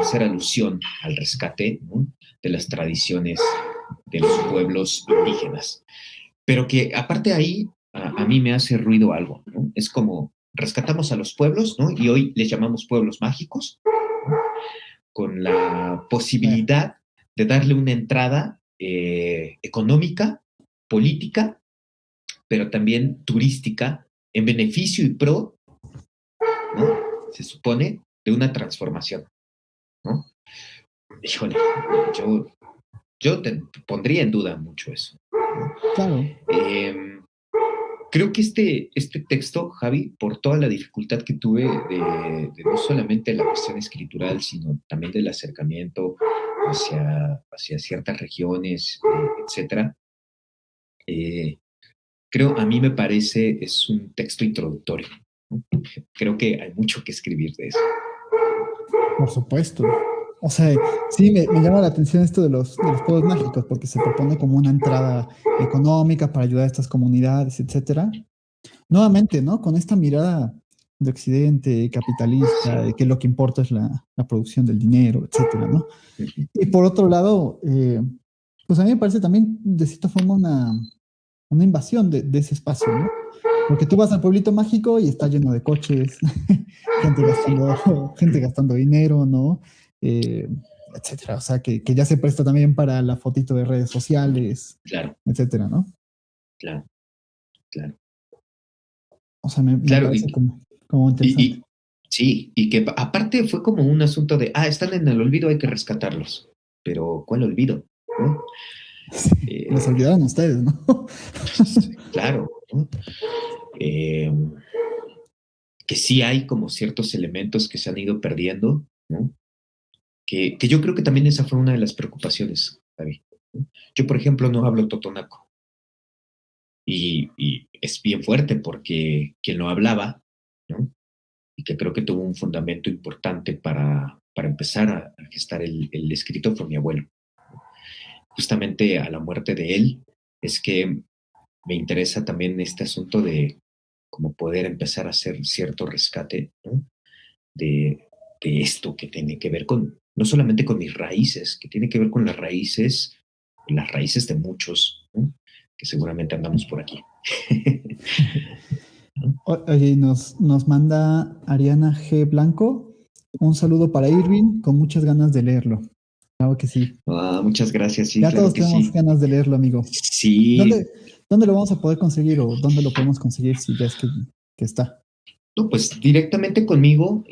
hacer alusión al rescate, ¿no? De las tradiciones de los pueblos indígenas. Pero que aparte ahí a mí me hace ruido algo, ¿no? Es como rescatamos a los pueblos, ¿no? Y hoy les llamamos pueblos mágicos, ¿no? Con la posibilidad de darle una entrada económica, política, pero también turística, en beneficio y pro, ¿no? Se supone, de una transformación, ¿no? Híjole, yo te pondría en duda mucho eso, ¿no? Claro. Creo que este texto, Javi, por toda la dificultad que tuve de no solamente la cuestión escritural, sino también del acercamiento hacia ciertas regiones, etcétera, creo, a mí me parece, es un texto introductorio, ¿no? Creo que hay mucho que escribir de eso. Por supuesto. O sea, sí, me llama la atención esto de los pueblos mágicos, porque se propone como una entrada económica para ayudar a estas comunidades, etcétera. Nuevamente, ¿no? Con esta mirada de Occidente, capitalista, de Sí. que lo que importa es la producción del dinero, etcétera, ¿no? Uh-huh. Y por otro lado, pues a mí me parece también, de cierta forma, una invasión de ese espacio, ¿no? Porque tú vas al pueblito mágico y está lleno de coches, Sí, gente gastando dinero, ¿no? Eh, etcétera. O sea, que ya se presta también para la fotito de redes sociales, claro, etcétera, ¿no? claro, claro. O sea, me Claro, parece como interesante. sí, y que aparte fue como un asunto de, están en el olvido, hay que rescatarlos. Pero, ¿cuál olvido? ¿No? Sí, los Eh, olvidaron ustedes, ¿no? claro, ¿no? Eh, que sí hay como ciertos elementos que se han ido perdiendo, ¿no? Que yo creo que también esa fue una de las preocupaciones, Javi, ¿no? Yo, por ejemplo, no hablo totonaco y es bien fuerte porque quien lo hablaba, ¿no? Y que creo que tuvo un fundamento importante para empezar a gestar el escrito fue mi abuelo. Justamente a la muerte de él es que me interesa también este asunto de cómo poder empezar a hacer cierto rescate, ¿no? de, de esto que tiene que ver con, no solamente con mis raíces, que tiene que ver con las raíces de muchos, ¿no? Que seguramente andamos por aquí. ¿No? Oye, nos manda Ariana G. Blanco un saludo para Irving, con muchas ganas de leerlo. Claro que sí. Muchas gracias, sí, Ya claro todos que tenemos sí. ganas de leerlo, amigo. Sí, ¿Dónde, dónde lo vamos a poder conseguir o dónde lo podemos conseguir si ya es que está? no, pues directamente conmigo,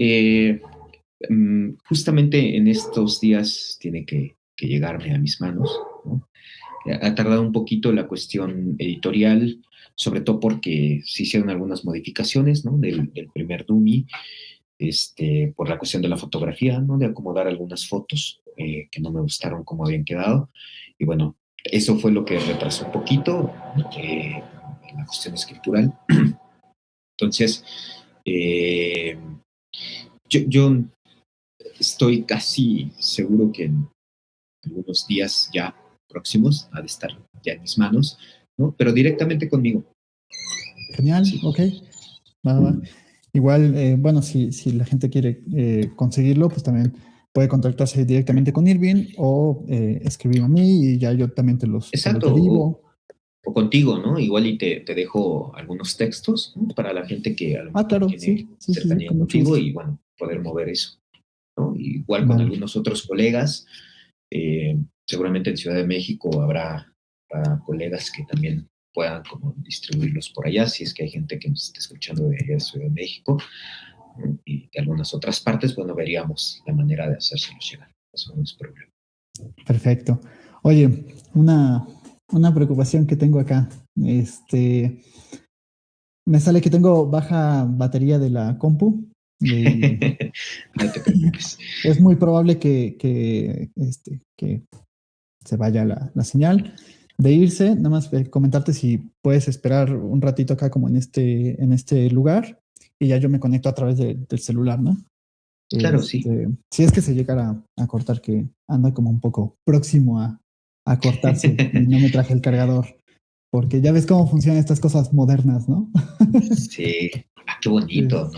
justamente en estos días tiene que llegarme a mis manos, ¿no? Ha tardado un poquito la cuestión editorial, sobre todo porque se hicieron algunas modificaciones, ¿no? Del primer Dumi, por la cuestión de la fotografía, ¿no? De acomodar algunas fotos que no me gustaron como habían quedado. Y bueno, eso fue lo que retrasó un poquito la cuestión escritural. Entonces, eh, yo estoy casi seguro que algunos días ya próximos, ha de estar ya en mis manos, ¿no? Pero directamente conmigo. Genial, Sí. ok. Va. Igual, bueno, si la gente quiere conseguirlo, pues también puede contactarse directamente con Irving o escribirme a mí y ya yo también te los Exacto, derivo. o contigo, ¿no? Igual y te dejo algunos textos, ¿no? Para la gente que a lo Ah, mejor claro, tiene sí, cercanía con mucho contigo gusto. y, bueno, poder mover eso, ¿no? Igual con Vale, algunos otros colegas, seguramente en Ciudad de México habrá colegas que también puedan como distribuirlos por allá, si es que hay gente que nos está escuchando de allá de Ciudad de México, ¿no? Y de algunas otras partes, bueno, veríamos la manera de hacérselos llegar. Eso no es problema. perfecto. Oye, una preocupación que tengo acá. Me sale que tengo baja batería de la compu. Y No te preocupes. es muy probable que se vaya la señal de irse. Nada más comentarte si puedes esperar un ratito acá como en este lugar y ya yo me conecto a través del celular, ¿no? Claro, sí. Si es que se llegara a cortar, que anda como un poco próximo a cortarse y no me traje el cargador, porque ya ves cómo funcionan estas cosas modernas, ¿no? Sí. Ah, qué bonito.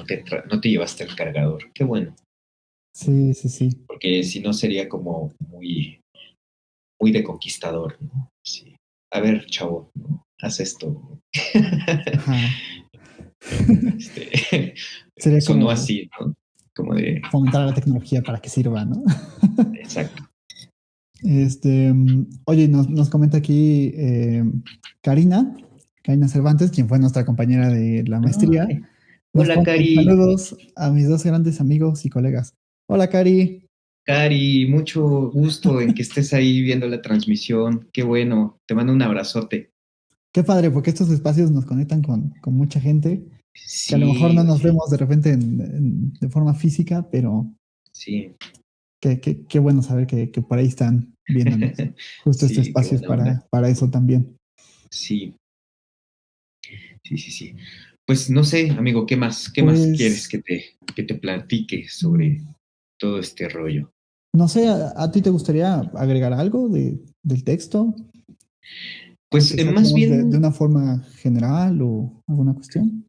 No te llevaste el cargador. Qué bueno. Sí. Porque si no sería como muy, muy de conquistador, ¿no? Sí. A ver, chavo, ¿no? Haz esto. Ajá. Este, Sería sonó como así, ¿no? Como de, fomentar a la tecnología para que sirva, ¿no? exacto. Oye, nos comenta aquí Karina, Karina Cervantes, quien fue nuestra compañera de la maestría. Ay, Nos hola, pone Cari. saludos a mis dos grandes amigos y colegas. Hola, Cari. Cari, mucho gusto en que estés ahí viendo la transmisión. Qué bueno. Te mando un abrazote. Qué padre, porque estos espacios nos conectan con mucha gente que a lo mejor Sí, no nos oye, vemos de repente de forma física, pero sí. qué bueno saber que por ahí están viéndonos. Justo este Sí, qué espacio es buena onda. para eso también. Sí, sí. Pues no sé, amigo, ¿qué más quieres Pues, que te platique sobre mm, todo este rollo? no sé, ¿a ti te gustaría agregar algo del texto? Pues Aunque sea, más digamos, de bien, una forma general o alguna cuestión.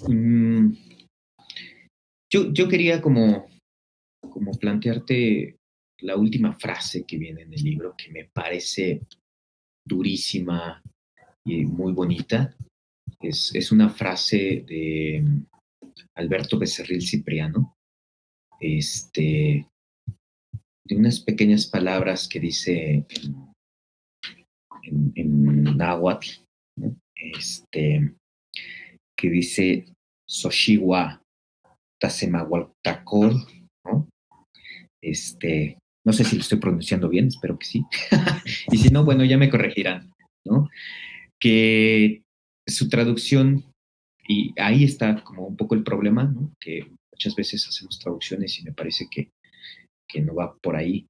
mm, yo quería como plantearte la última frase que viene en el libro, que me parece durísima y muy bonita. Es una frase de Alberto Becerril Cipriano, este, de unas pequeñas palabras que dice en náhuatl, ¿no? Que dice Soshiwa Tasemahualtacol, ¿no? No sé si lo estoy pronunciando bien, espero que sí. Y si no, bueno, ya me corregirán, ¿no? Que su traducción, y ahí está como un poco el problema, ¿no? Que muchas veces hacemos traducciones y me parece que no va por ahí,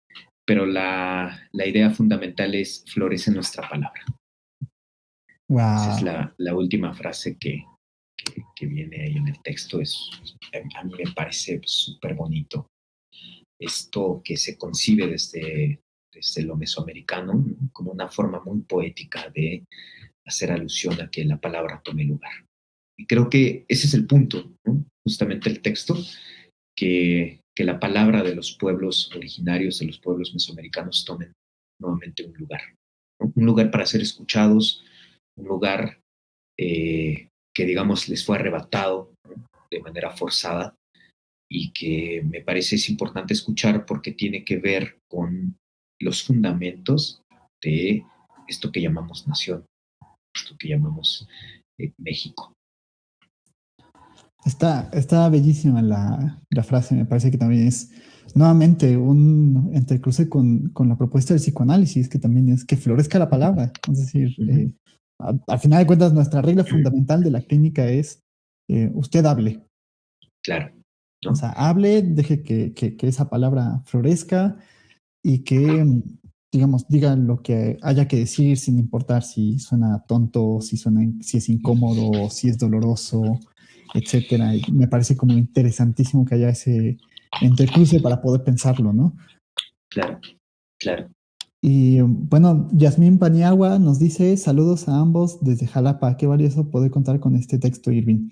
pero la idea fundamental es florece nuestra palabra. Esa es Wow. la última frase que viene ahí en el texto. A mí me parece súper bonito esto que se concibe desde lo mesoamericano, ¿no? Como una forma muy poética de hacer alusión a que la palabra tome lugar. Y creo que ese es el punto, ¿no? Justamente el texto, que la palabra de los pueblos originarios, de los pueblos mesoamericanos, tomen nuevamente un lugar, ¿no? Un lugar para ser escuchados, un lugar que, digamos, les fue arrebatado, ¿no? De manera forzada y que me parece es importante escuchar porque tiene que ver con los fundamentos de esto que llamamos nación, esto que llamamos México. Está bellísima la frase, me parece que también es nuevamente un entrecruce con la propuesta del psicoanálisis, que también es que florezca la palabra. Es decir, Uh -huh. al final de cuentas, nuestra regla fundamental de la clínica es usted hable. Claro, O ¿no? sea, hable, deje que esa palabra florezca y que, digamos, diga lo que haya que decir sin importar si suena tonto, si es incómodo, si es doloroso, etcétera. Y me parece como interesantísimo que haya ese entrecruce para poder pensarlo, ¿no? Claro, claro. Y bueno, Yasmín Paniagua nos dice saludos a ambos desde Jalapa. Qué valioso poder contar con este texto, Irving.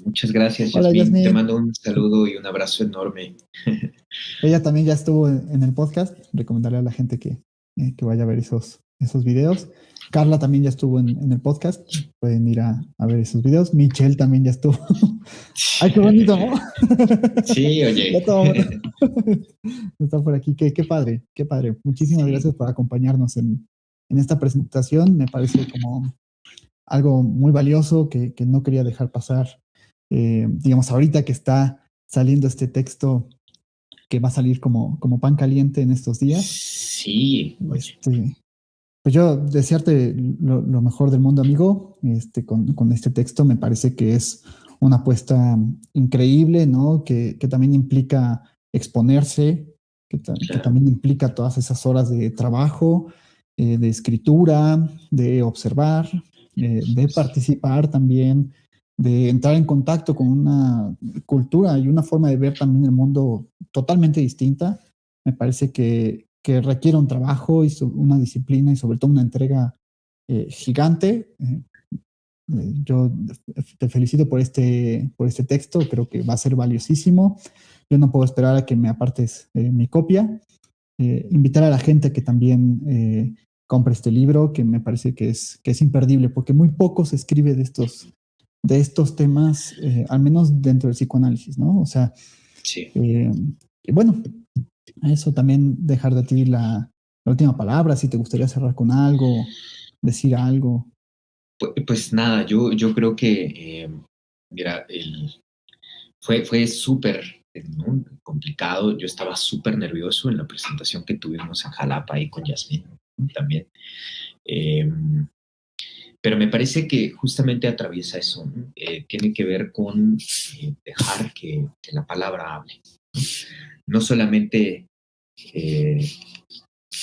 Muchas gracias, Hola, Yasmín. Te Yasmín. mando un saludo y un abrazo enorme. Ella también ya estuvo en el podcast. Recomendarle a la gente que vaya a ver esos videos. Carla también ya estuvo en el podcast. Pueden ir a ver esos videos. Michelle también ya estuvo. Ay, qué bonito, ¿no? Sí, Ya oye. todo está por aquí. Qué padre, qué padre. Muchísimas Sí, gracias por acompañarnos en esta presentación. Me parece como algo muy valioso que no quería dejar pasar. Digamos, ahorita que está saliendo este texto que va a salir como pan caliente en estos días. sí, oye. Pues yo desearte lo mejor del mundo, amigo. Con este texto me parece que es una apuesta increíble, ¿no? Que también implica exponerse, que Claro, también implica todas esas horas de trabajo, de escritura, de observar, de participar también, de entrar en contacto con una cultura y una forma de ver también el mundo totalmente distinta. Me parece que requiere un trabajo y una disciplina y sobre todo una entrega gigante. Yo te felicito por este texto, creo que va a ser valiosísimo. Yo no puedo esperar a que me apartes mi copia. Invitar a la gente que también compre este libro, que me parece que es imperdible, porque muy poco se escribe de estos temas, al menos dentro del psicoanálisis, ¿no? O sea, sí. y bueno, a eso también dejar de ti la última palabra, si te gustaría cerrar con algo, decir algo. Pues nada, yo creo que, mira, fue súper, ¿no?, complicado. Yo estaba súper nervioso en la presentación que tuvimos en Jalapa ahí con Yasmín, ¿no?, también. Eh, pero me parece que justamente atraviesa eso, ¿no? Tiene que ver con dejar que la palabra hable. No solamente, eh,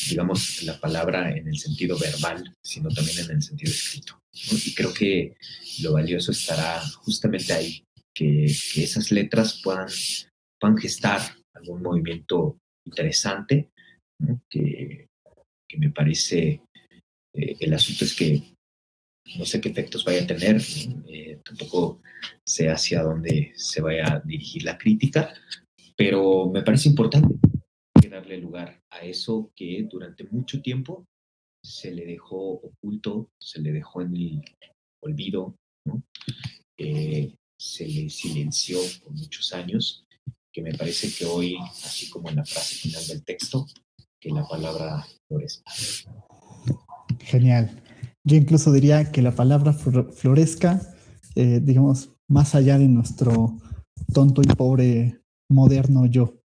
digamos, la palabra en el sentido verbal, sino también en el sentido escrito, ¿no? Y creo que lo valioso estará justamente ahí, que esas letras puedan gestar algún movimiento interesante, ¿no? Que me parece, el asunto es que no sé qué efectos vaya a tener, ¿no? Tampoco sé hacia dónde se vaya a dirigir la crítica, pero me parece importante darle lugar a eso que durante mucho tiempo se le dejó oculto, se le dejó en el olvido, ¿no? Se le silenció por muchos años, que me parece que hoy, así como en la frase final del texto, que la palabra florezca. Genial. Yo incluso diría que la palabra florezca, digamos, más allá de nuestro tonto y pobre moderno yo.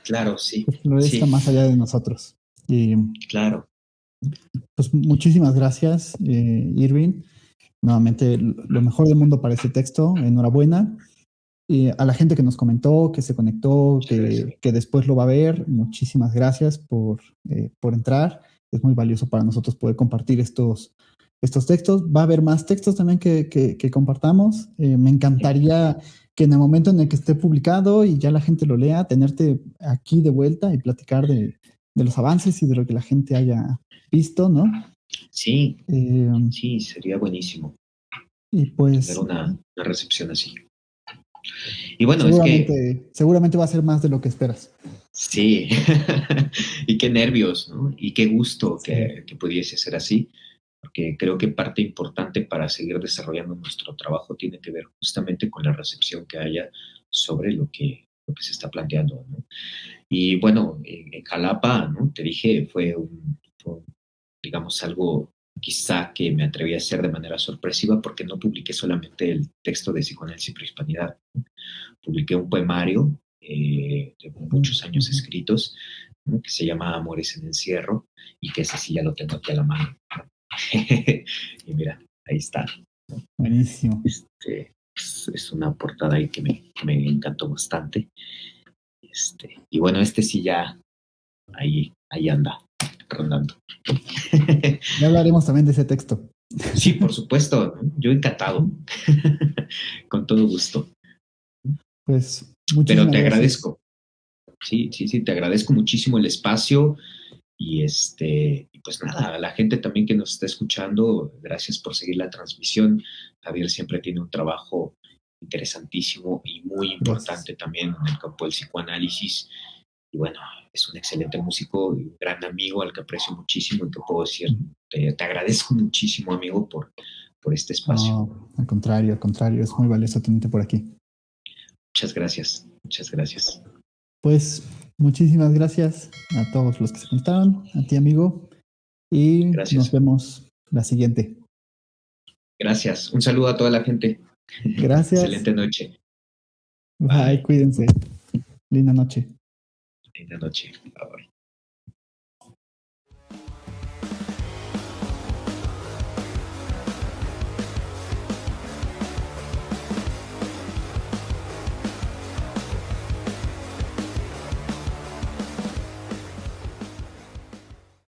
Claro, sí, Que florezca sí, más allá de nosotros. Y claro. pues muchísimas gracias, Irving. Nuevamente, lo mejor del mundo para este texto. Enhorabuena. Y a la gente que nos comentó, que se conectó, Muchas gracias. que después lo va a ver, muchísimas gracias por entrar. Es muy valioso para nosotros poder compartir estos textos. Va a haber más textos también que compartamos. Me encantaría que en el momento en el que esté publicado y ya la gente lo lea, tenerte aquí de vuelta y platicar de los avances y de lo que la gente haya visto, ¿no? Sí, Eh, sí, sería buenísimo y tener pues una recepción así. Y bueno, es que seguramente va a ser más de lo que esperas. sí, y qué nervios, ¿no? Y qué gusto Sí. que pudiese ser así, porque creo que parte importante para seguir desarrollando nuestro trabajo tiene que ver justamente con la recepción que haya sobre lo que se está planteando, ¿no? Y bueno, en Jalapa, ¿no? Te dije, fue, digamos, algo quizá que me atreví a hacer de manera sorpresiva porque no publiqué solamente el texto de Psicoanálisis y Prehispanidad, ¿no? Publiqué un poemario de muchos años Ujú. escritos, ¿no?, que se llama Amores en Encierro, y que ese sí ya lo tengo aquí a la mano. Y mira, ahí está. Buenísimo. Es una portada ahí que me encantó bastante. Y bueno, este sí ya ahí anda, rondando. Ya hablaremos también de ese texto. Sí, por supuesto, ¿no? Yo encantado, con todo gusto. Pues Pero muchísimas te gracias. agradezco, sí, sí, sí, te agradezco muchísimo el espacio. Y pues nada, a la gente también que nos está escuchando, gracias por seguir la transmisión. Javier siempre tiene un trabajo interesantísimo y muy importante Gracias. también en el campo del psicoanálisis. Y bueno, es un excelente músico y un gran amigo al que aprecio muchísimo y te puedo decir, te agradezco muchísimo, amigo, por este espacio. No, al contrario, es muy valioso tenerte por aquí. Muchas gracias, muchas gracias. Pues muchísimas gracias a todos los que se conectaron, a ti amigo, y nos Gracias. vemos la siguiente. Gracias. Un saludo a toda la gente. Gracias. Excelente noche. Bye, cuídense. Linda noche. Linda noche. Bye.